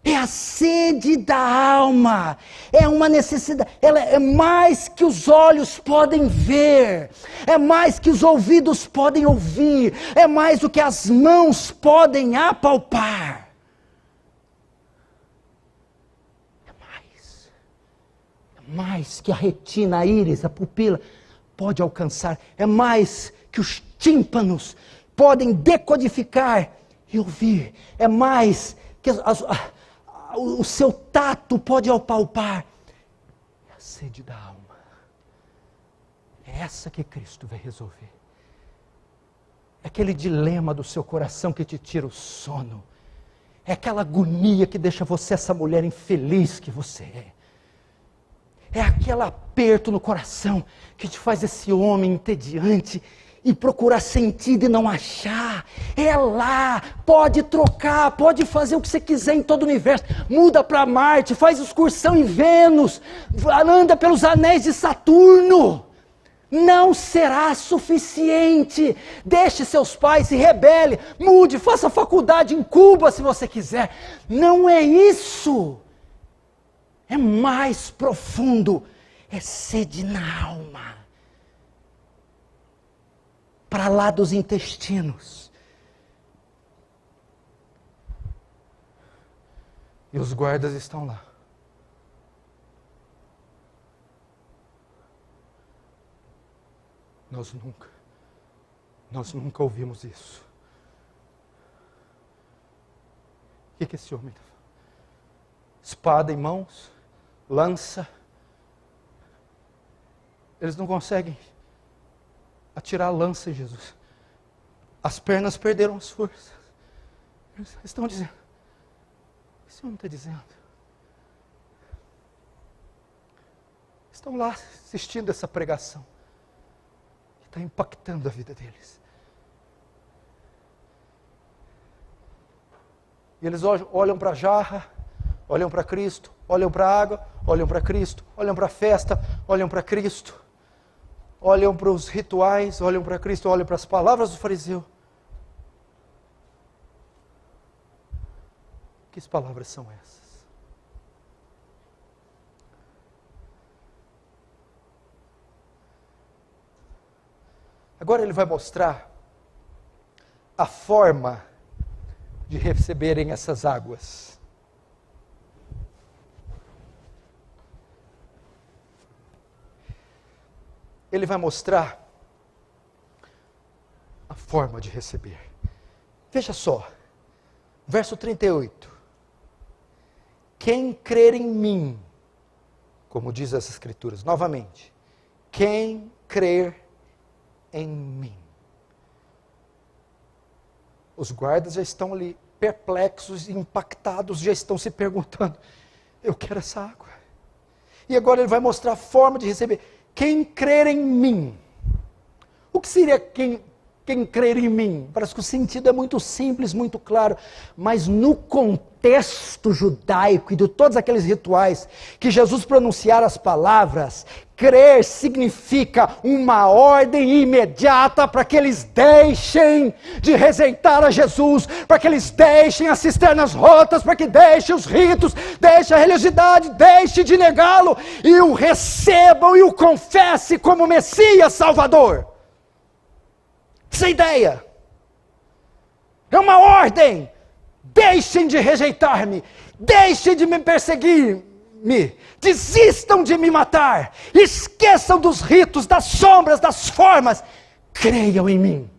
É a sede da alma. É uma necessidade. Ela é mais que os olhos podem ver. É mais que os ouvidos podem ouvir. É mais do que as mãos podem apalpar. É mais que a retina, a íris, a pupila pode alcançar. É mais que os tímpanos podem decodificar e ouvir. É mais que o seu tato pode apalpar. É a sede da alma. É essa que Cristo vai resolver. É aquele dilema do seu coração que te tira o sono. É aquela agonia que deixa você essa mulher infeliz que você é. É aquele aperto no coração que te faz esse homem entediante e procurar sentido e não achar. É lá, pode trocar, pode fazer o que você quiser em todo o universo. Muda para Marte, faz excursão em Vênus, anda pelos anéis de Saturno. Não será suficiente. Deixe seus pais, se rebele, mude, faça faculdade em Cuba se você quiser. Não é isso. É mais profundo. É sede na alma. Para lá dos intestinos. E os guardas estão lá. Nós nunca ouvimos isso. O que esse homem está falando? Espada em mãos, lança. Eles não conseguem atirar a lança em Jesus. As pernas perderam as forças. Eles estão dizendo. O que esse homem está dizendo? Estão lá assistindo essa pregação. Está impactando a vida deles. E eles olham para a jarra, olham para Cristo, olham para a água, olham para Cristo, olham para a festa, olham para Cristo, olham para os rituais, olham para Cristo, olham para as palavras do fariseu. Que palavras são essas? Agora ele vai mostrar a forma de receberem essas águas. Ele vai mostrar a forma de receber. Veja só, verso 38. Quem crer em mim, como diz as Escrituras, novamente, quem crer em mim. Os guardas já estão ali perplexos, impactados, já estão se perguntando, eu quero essa água. E agora ele vai mostrar a forma de receber. Quem crer em mim. O que seria quem crer em mim? Parece que o sentido é muito simples, muito claro, mas no contexto judaico e de todos aqueles rituais que Jesus pronunciara as palavras, crer significa uma ordem imediata para que eles deixem de rejeitar a Jesus, para que eles deixem as cisternas rotas, para que deixem os ritos, deixem a religiosidade, deixem de negá-lo e o recebam e o confessem como Messias Salvador. Essa ideia é uma ordem. Deixem de rejeitar-me, deixem de me perseguir-me, desistam de me matar, esqueçam dos ritos, das sombras, das formas, creiam em mim,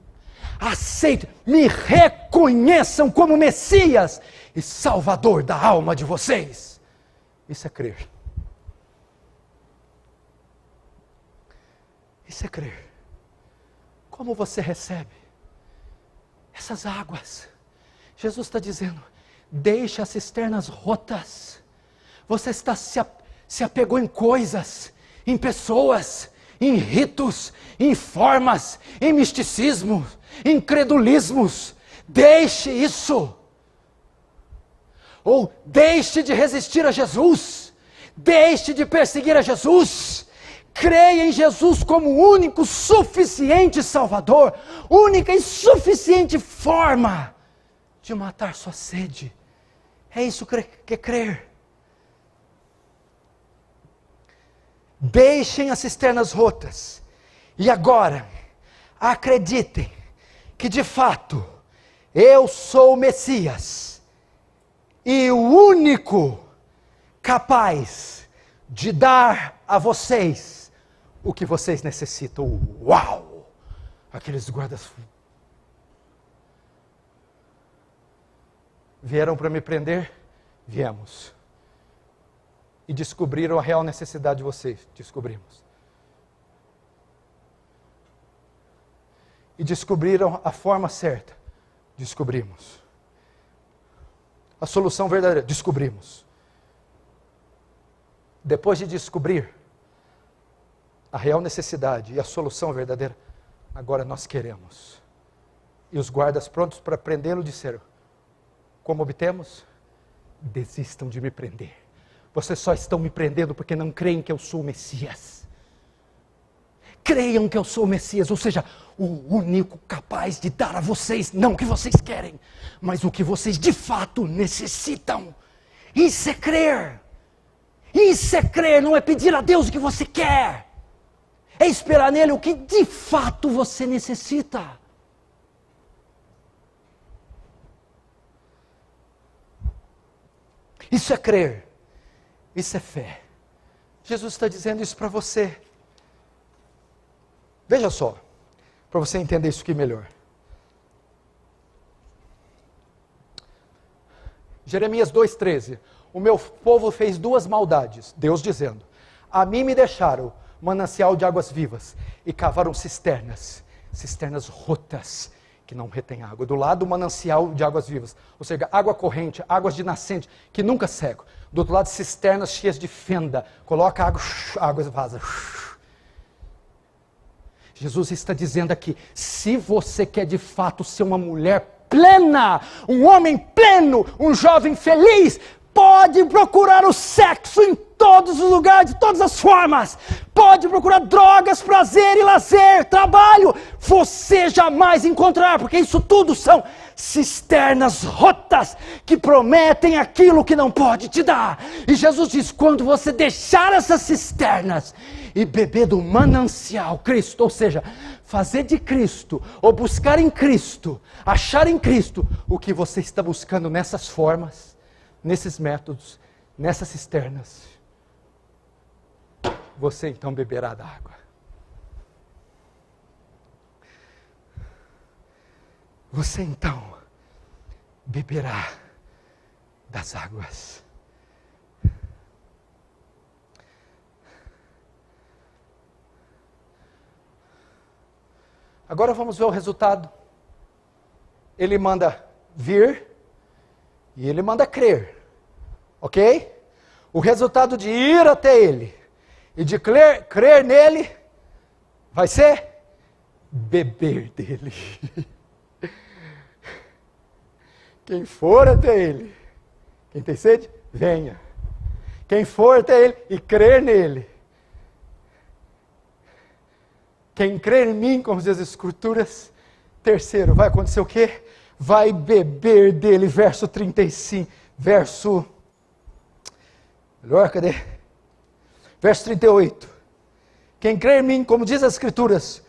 aceitem, me reconheçam como Messias e Salvador da alma de vocês. Isso é crer. Isso é crer. Como você recebe essas águas? Jesus está dizendo, deixe as cisternas rotas. Você está se apegou em coisas, em pessoas, em ritos, em formas, em misticismo, em credulismos. Deixe isso. Ou deixe de resistir a Jesus. Deixe de perseguir a Jesus. Creia em Jesus como o único suficiente Salvador, única e suficiente forma de matar sua sede. É isso que é crer. Deixem as cisternas rotas. E agora, acreditem que de fato, eu sou o Messias. E o único capaz de dar a vocês o que vocês necessitam. Uau! Aqueles guardas vieram para me prender? Viemos. E descobriram a real necessidade de vocês? Descobrimos. E descobriram a forma certa? Descobrimos. A solução verdadeira? Descobrimos. Depois de descobrir a real necessidade e a solução verdadeira, agora nós queremos. E os guardas prontos para prendê-lo disseram: como obtemos? Desistam de me prender. Vocês só estão me prendendo porque não creem que eu sou o Messias. Creiam que eu sou o Messias, ou seja, o único capaz de dar a vocês, não o que vocês querem, mas o que vocês de fato necessitam. Isso é crer. Isso é crer, não é pedir a Deus o que você quer. É esperar nele o que de fato você necessita. Isso é crer. Isso é fé. Jesus está dizendo isso para você. Veja só, para você entender isso aqui melhor. Jeremias 2,13. O meu povo fez duas maldades. Deus dizendo: a mim me deixaram manancial de águas vivas e cavaram cisternas rotas, que não retém água. Do lado, o manancial de águas vivas, ou seja, água corrente, águas de nascente, que nunca secam. Do outro lado, cisternas cheias de fenda. Coloca água, água vaza. Jesus está dizendo aqui: se você quer de fato ser uma mulher plena, um homem pleno, um jovem feliz, pode procurar o sexo em todos os lugares, de todas as formas. Pode procurar drogas, prazer e lazer, trabalho. Você jamais encontrará, porque isso tudo são cisternas rotas que prometem aquilo que não pode te dar. E Jesus diz: quando você deixar essas cisternas e beber do manancial Cristo, ou seja, fazer de Cristo, ou buscar em Cristo, achar em Cristo o que você está buscando nessas formas, nesses métodos, nessas cisternas, você então beberá da água. Você então beberá das águas. Agora vamos ver o resultado. Ele manda vir e ele manda crer, ok? O resultado de ir até ele e de crer nele vai ser beber dele. Quem for até ele, quem tem sede, venha. Quem for até ele e crer nele, quem crer em mim, como diz as Escrituras, terceiro, vai acontecer o quê? Vai beber dele, verso 35, cadê? Verso 38. Quem crer em mim, como diz as Escrituras,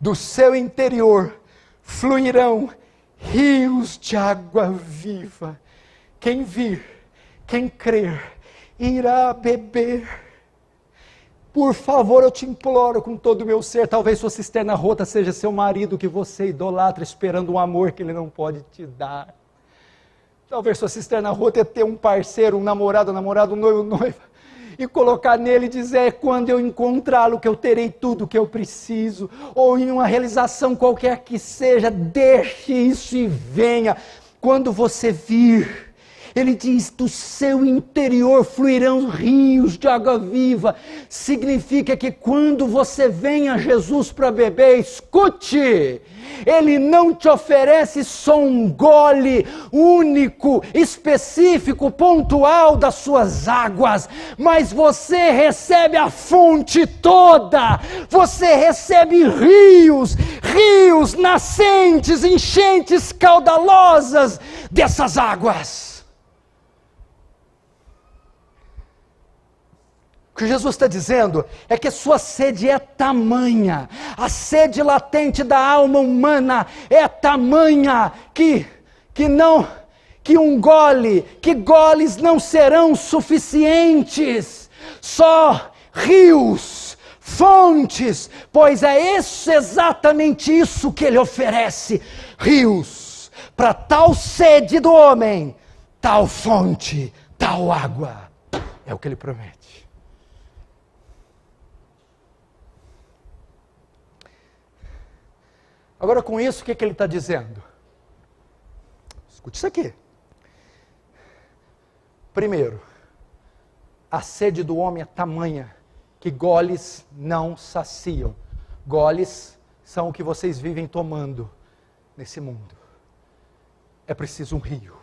do seu interior fluirão rios de água viva. Quem vir, quem crer, irá beber. Por favor, eu te imploro com todo o meu ser, talvez sua cisterna rota seja seu marido que você idolatra, esperando um amor que ele não pode te dar. Talvez sua cisterna rota é ter um parceiro, um namorado, um noivo, noiva, e colocar nele e dizer: quando eu encontrá-lo que eu terei tudo o que eu preciso, ou em uma realização qualquer que seja, deixe isso e venha. Quando você vir, ele diz: do seu interior fluirão rios de água viva. Significa que quando você vem a Jesus para beber, escute, ele não te oferece só um gole único, específico, pontual das suas águas, mas você recebe a fonte toda. Você recebe rios nascentes, enchentes caudalosas dessas águas. O que Jesus está dizendo é que a sua sede é tamanha, a sede latente da alma humana é tamanha que goles não serão suficientes. só rios, fontes, pois é exatamente isso que ele oferece, rios, para tal sede do homem, tal fonte, tal água, é o que ele promete. Agora com isso, o que ele está dizendo? Escute isso aqui. Primeiro, a sede do homem é tamanha que goles não saciam. Goles são o que vocês vivem tomando nesse mundo. É preciso um rio,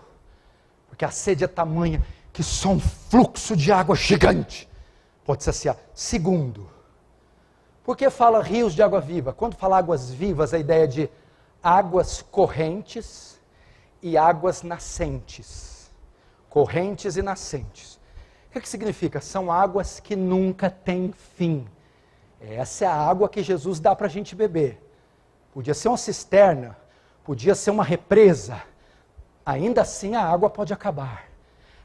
porque a sede é tamanha que só um fluxo de água gigante pode saciar. Segundo, por que fala rios de água viva? Quando fala águas vivas, a ideia de águas correntes e águas nascentes. Correntes e nascentes. O que significa? São águas que nunca têm fim. Essa é a água que Jesus dá para a gente beber. Podia ser uma cisterna, podia ser uma represa. Ainda assim a água pode acabar.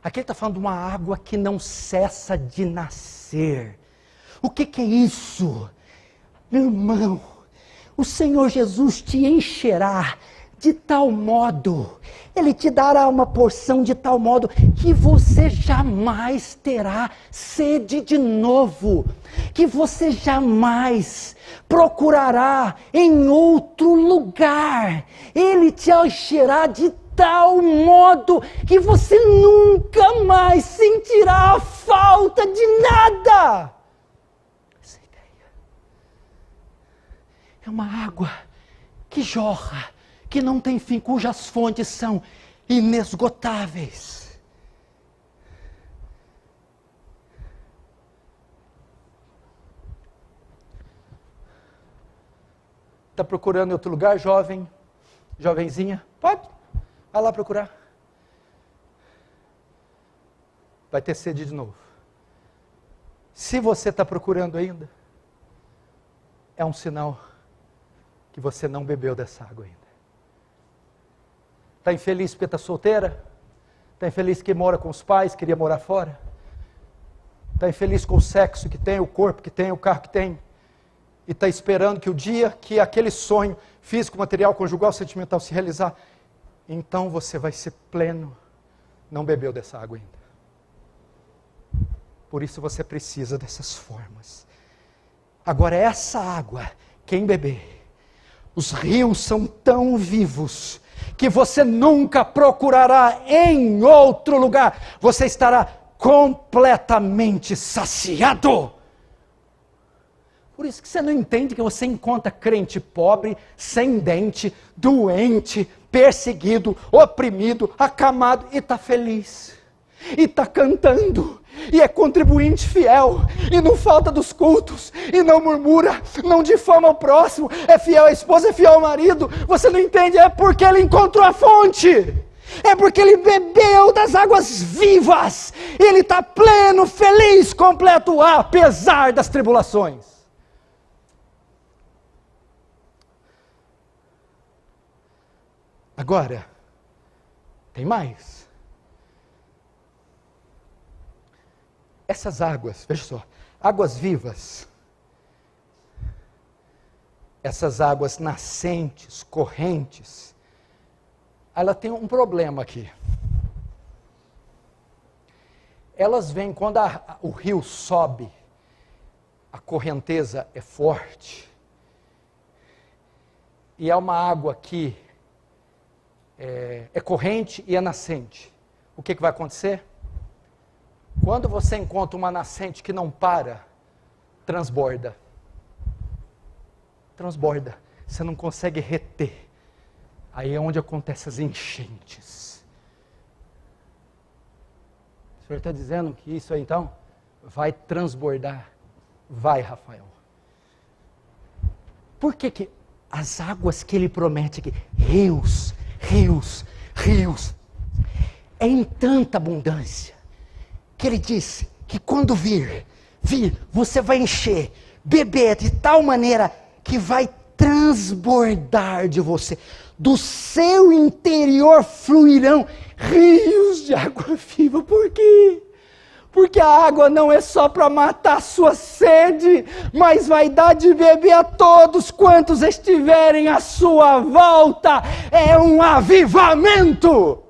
Aqui ele está falando de uma água que não cessa de nascer. O que é isso? Meu irmão, o Senhor Jesus te encherá de tal modo, Ele te dará uma porção de tal modo que você jamais terá sede de novo, que você jamais procurará em outro lugar. Ele te encherá de tal modo que você nunca mais sentirá a falta de nada. Essa ideia é uma água que jorra, que não tem fim, cujas fontes são inesgotáveis. Está procurando em outro lugar, jovem? Jovenzinha? Pode, vai lá procurar. Vai ter sede de novo. Se você está procurando ainda, é um sinal que você não bebeu dessa água ainda. Está infeliz porque está solteira? Está infeliz que mora com os pais, queria morar fora? Está infeliz com o sexo que tem, o corpo que tem, o carro que tem? E está esperando que o dia que aquele sonho físico, material, conjugal, sentimental se realizar, então você vai ser pleno. Não bebeu dessa água ainda. Por isso você precisa dessas formas. Agora essa água, quem beber, os rios são tão vivos que você nunca procurará em outro lugar. Você estará completamente saciado. Por isso que você não entende que você encontra crente pobre, sem dente, doente, perseguido, oprimido, acamado e está feliz. E está cantando, e é contribuinte fiel, e não falta dos cultos, e não murmura, não difama o próximo, é fiel à esposa, é fiel ao marido. Você não entende, é porque ele encontrou a fonte, é porque ele bebeu das águas vivas, ele está pleno, feliz, completo, apesar das tribulações. Agora, tem mais. Essas águas, veja só, águas vivas, essas águas nascentes, correntes, ela tem um problema aqui. Elas vêm quando o rio sobe, a correnteza é forte, e é uma água que é corrente e é nascente. O que vai acontecer? Quando você encontra uma nascente que não para, transborda. Transborda. Você não consegue reter. Aí é onde acontecem as enchentes. O senhor está dizendo que isso aí então vai transbordar? Vai, Rafael. Por que as águas que ele promete aqui, rios, rios, rios, é em tanta abundância, que ele disse que quando vir, você vai encher, beber de tal maneira que vai transbordar de você. Do seu interior fluirão rios de água viva. Por quê? porque a água não é só para matar a sua sede, mas vai dar de beber a todos quantos estiverem à sua volta. É um avivamento.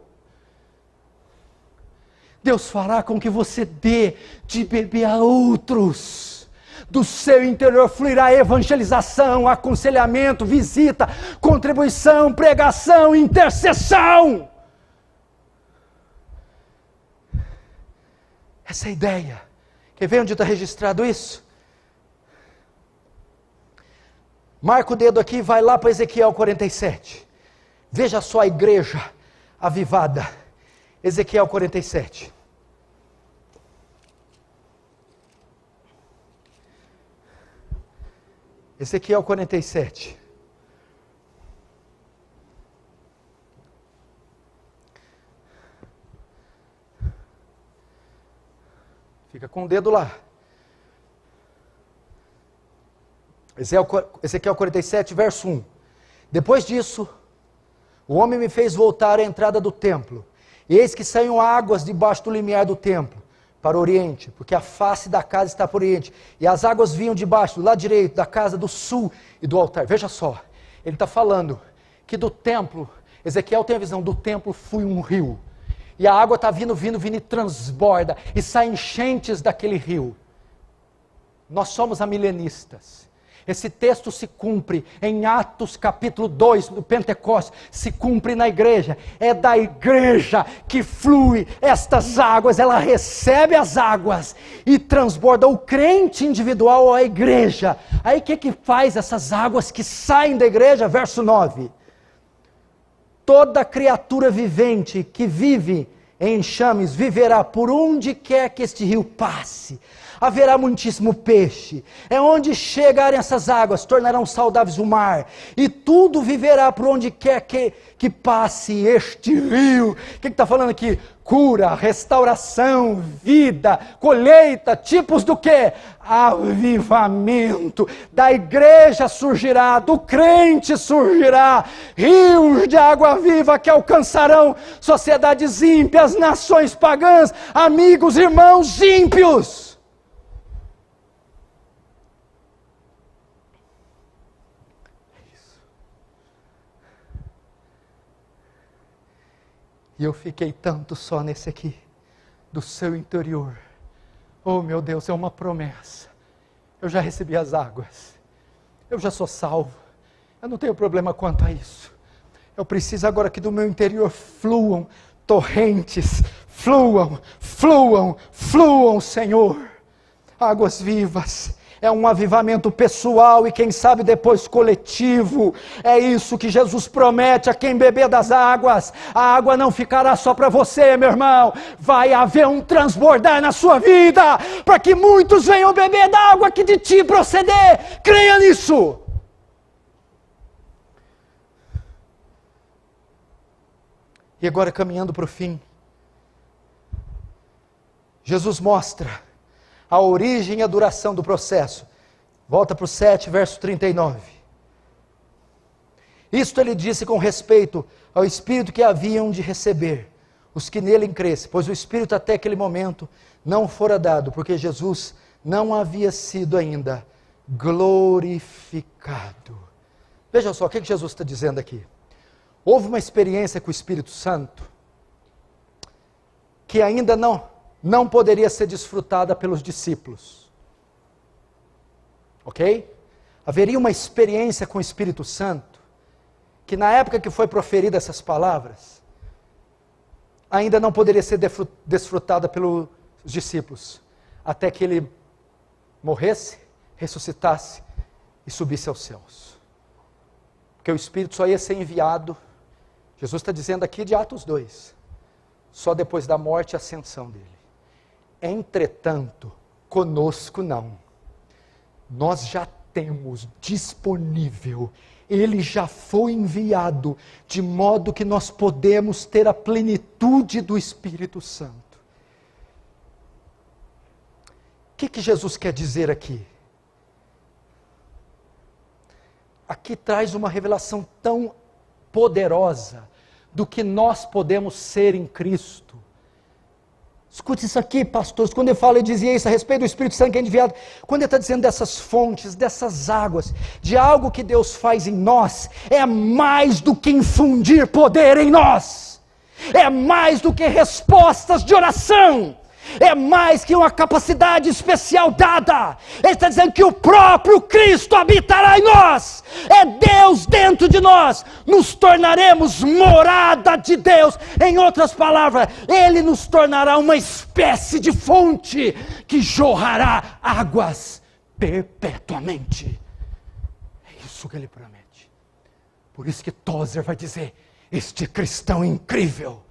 Deus fará com que você dê de beber a outros. Do seu interior fluirá evangelização, aconselhamento, visita, contribuição, pregação, intercessão. Essa é a ideia. Quer ver onde está registrado isso? Marca o dedo aqui e vai lá para Ezequiel 47. Veja só a igreja avivada. Ezequiel 47. Ezequiel 47. Fica com o dedo lá. Ezequiel 47, verso 1. Depois disso, o homem me fez voltar à entrada do templo. E eis que saíam águas debaixo do limiar do templo, para o oriente, porque a face da casa está para o oriente. E as águas vinham debaixo, do lado direito, da casa do sul e do altar. Veja só, ele está falando que do templo, Ezequiel tem a visão, do templo flui um rio. E a água está vindo e transborda, e sai enchentes daquele rio. Nós somos amilenistas. Esse texto se cumpre em Atos capítulo 2 do Pentecostes, se cumpre na igreja. É da igreja que flui estas águas, ela recebe as águas e transborda o crente individual ou a igreja. Aí o que faz essas águas que saem da igreja? Verso 9. Toda criatura vivente que vive em enxames viverá por onde quer que este rio passe. Haverá muitíssimo peixe. É onde chegarem essas águas, tornarão saudáveis o mar. E tudo viverá por onde quer que passe este rio. O que está falando aqui? Cura, restauração, vida, colheita, tipos do quê? Avivamento. Da igreja surgirá, do crente surgirá, rios de água viva que alcançarão sociedades ímpias, nações pagãs, amigos, irmãos ímpios. E eu fiquei tanto só nesse aqui, do seu interior. Oh meu Deus, é uma promessa. Eu já recebi as águas. Eu já sou salvo. Eu não tenho problema quanto a isso. Eu preciso agora que do meu interior fluam torrentes. Fluam, Senhor. Águas vivas. É um avivamento pessoal e quem sabe depois coletivo. É isso que Jesus promete a quem beber das águas. A água não ficará só para você, meu irmão. Vai haver um transbordar na sua vida, para que muitos venham beber da água que de ti proceder. Creia nisso. E agora caminhando para o fim, Jesus mostra a origem e a duração do processo. Volta para o 7, verso 39. Isto ele disse com respeito ao Espírito que haviam de receber os que nele crescem, pois o Espírito até aquele momento não fora dado, porque Jesus não havia sido ainda glorificado. Veja só, o que Jesus está dizendo aqui? Houve uma experiência com o Espírito Santo que ainda não poderia ser desfrutada pelos discípulos. Ok? Haveria uma experiência com o Espírito Santo, que na época que foi proferida essas palavras, ainda não poderia ser desfrutada pelos discípulos, até que ele morresse, ressuscitasse e subisse aos céus. Porque o Espírito só ia ser enviado, Jesus está dizendo aqui de Atos 2, só depois da morte e ascensão dele. Entretanto, conosco não. Nós já temos disponível, ele já foi enviado, de modo que nós podemos ter a plenitude do Espírito Santo. O que Jesus quer dizer aqui? Aqui traz uma revelação tão poderosa do que nós podemos ser em Cristo. Escute isso aqui, pastores, quando eu dizia isso a respeito do Espírito Santo que é enviado, quando ele está dizendo dessas fontes, dessas águas, de algo que Deus faz em nós, é mais do que infundir poder em nós, é mais do que respostas de oração, é mais que uma capacidade especial dada. Ele está dizendo que o próprio Cristo habitará em nós, é Deus dentro de nós, nos tornaremos morada de Deus. Em outras palavras, Ele nos tornará uma espécie de fonte que jorrará águas perpetuamente. É isso que Ele promete. Por isso que Tozer vai dizer, este cristão incrível,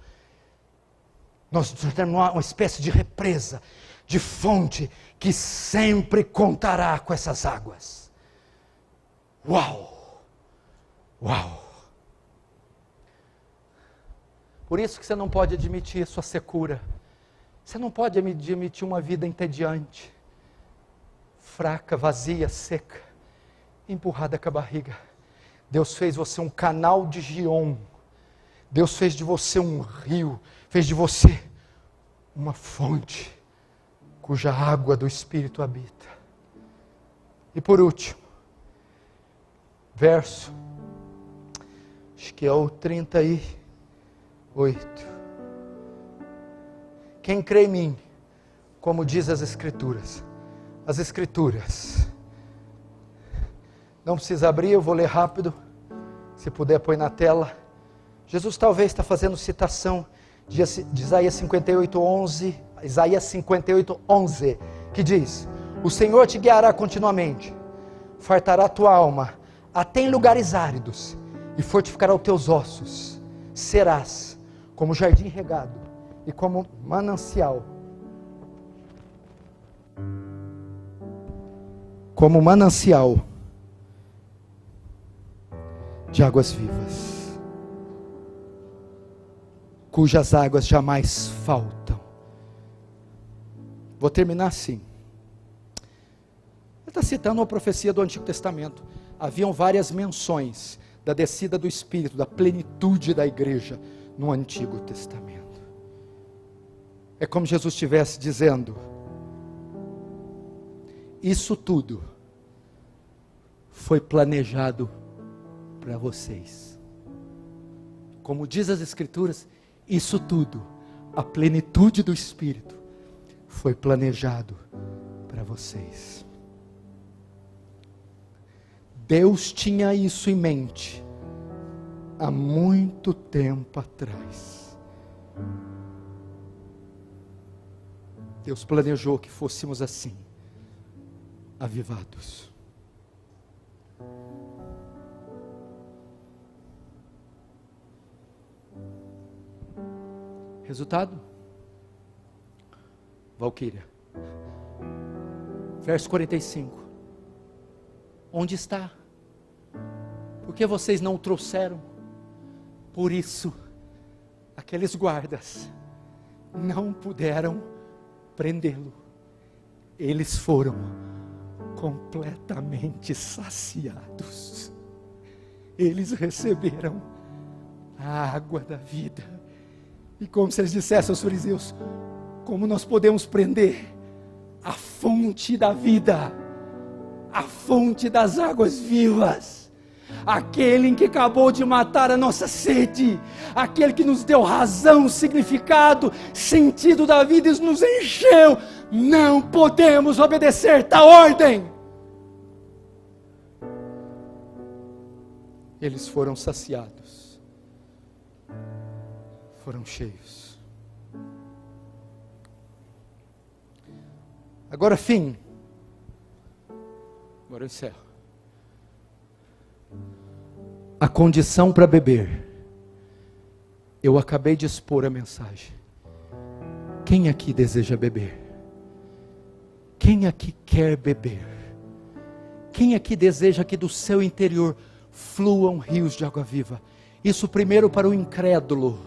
nós temos uma espécie de represa, de fonte, que sempre contará com essas águas. Uau! Uau! Por isso que você não pode admitir sua secura. Você não pode admitir uma vida entediante, fraca, vazia, seca, empurrada com a barriga. Deus fez você um canal de Gion. Deus fez de você um rio, fez de você uma fonte, cuja água do Espírito habita. E por último, verso, acho que é o 38. Quem crê em mim, como diz as Escrituras, não precisa abrir, eu vou ler rápido, se puder põe na tela. Jesus talvez está fazendo citação de Isaías 58:11, que diz, o Senhor te guiará continuamente, fartará a tua alma, até em lugares áridos, e fortificará os teus ossos, serás como jardim regado, e como manancial, de águas vivas, cujas águas jamais faltam. Vou terminar assim. Ele está citando uma profecia do Antigo Testamento. Haviam várias menções da descida do Espírito, da plenitude da igreja no Antigo Testamento. É como Jesus estivesse dizendo, isso tudo foi planejado para vocês. Como diz as Escrituras, isso tudo, a plenitude do Espírito, foi planejado para vocês. Deus tinha isso em mente há muito tempo atrás. Deus planejou que fôssemos assim, avivados. Resultado? Valquíria. Verso 45. Onde está? Por que vocês não o trouxeram? Por isso, aqueles guardas não puderam prendê-lo. Eles foram completamente saciados. Eles receberam a água da vida. E como se eles dissessem aos fariseus, como nós podemos prender a fonte da vida, a fonte das águas vivas, aquele que acabou de matar a nossa sede, aquele que nos deu razão, significado, sentido da vida e nos encheu, não podemos obedecer tal ordem. Eles foram saciados, foram cheios. Agora fim. Agora eu encerro. A condição para beber. Eu acabei de expor a mensagem. Quem aqui deseja beber? Quem aqui quer beber? Quem aqui deseja que do seu interior fluam rios de água viva? Isso primeiro para o incrédulo,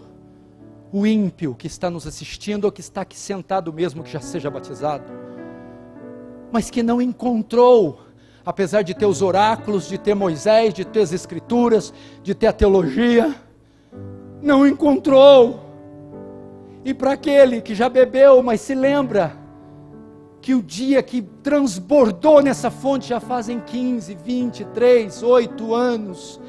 o ímpio que está nos assistindo ou que está aqui sentado mesmo que já seja batizado, mas que não encontrou, apesar de ter os oráculos, de ter Moisés, de ter as escrituras, de ter a teologia, não encontrou. E para aquele que já bebeu, mas se lembra que o dia que transbordou nessa fonte já fazem 15, 23, 8 anos,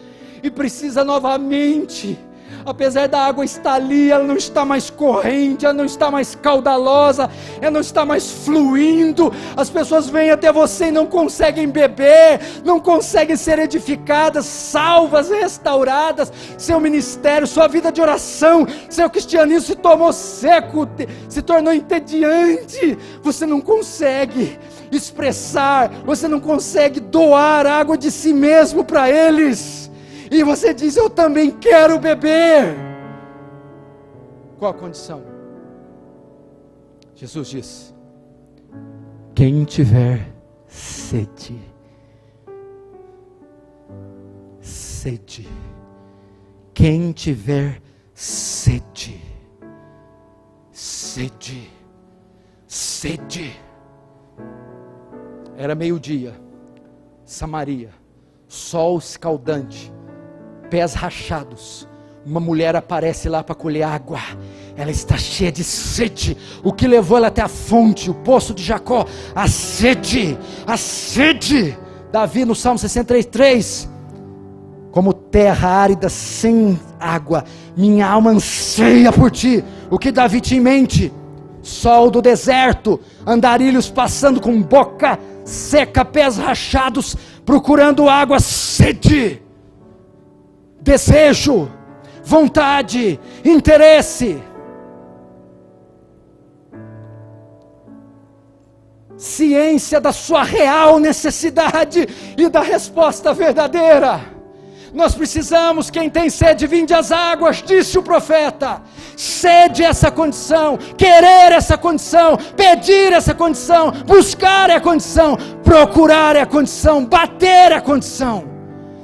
e precisa novamente, apesar da água estar ali, ela não está mais corrente, ela não está mais caudalosa, ela não está mais fluindo, as pessoas vêm até você e não conseguem beber, não conseguem ser edificadas, salvas, restauradas, seu ministério, sua vida de oração, seu cristianismo se tornou seco, se tornou entediante, você não consegue expressar, você não consegue doar água de si mesmo para eles, e você diz: eu também quero beber. Qual a condição? Jesus diz: quem tiver sede, quem tiver sede, era meio-dia, Samaria, sol escaldante, pés rachados, uma mulher aparece lá para colher água, ela está cheia de sede, o que levou ela até a fonte, o poço de Jacó, a sede, Davi no Salmo 63:3, como terra árida sem água, minha alma anseia por ti. O que Davi tinha em mente? Sol do deserto, andarilhos passando com boca seca, pés rachados, procurando água, sede, desejo, vontade, interesse, ciência da sua real necessidade e da resposta verdadeira. Nós precisamos, quem tem sede, vinde às águas, disse o profeta. Sede é essa condição, querer essa condição, pedir essa condição, buscar é a condição, procurar é a condição, bater é a condição.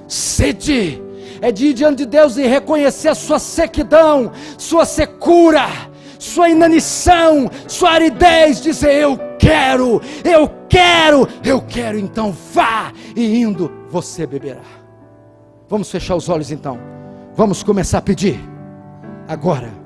Sede é de ir diante de Deus e reconhecer a sua sequidão, sua secura, sua inanição, sua aridez, dizer: eu quero, então vá, e indo você beberá. Vamos fechar os olhos então, vamos começar a pedir agora.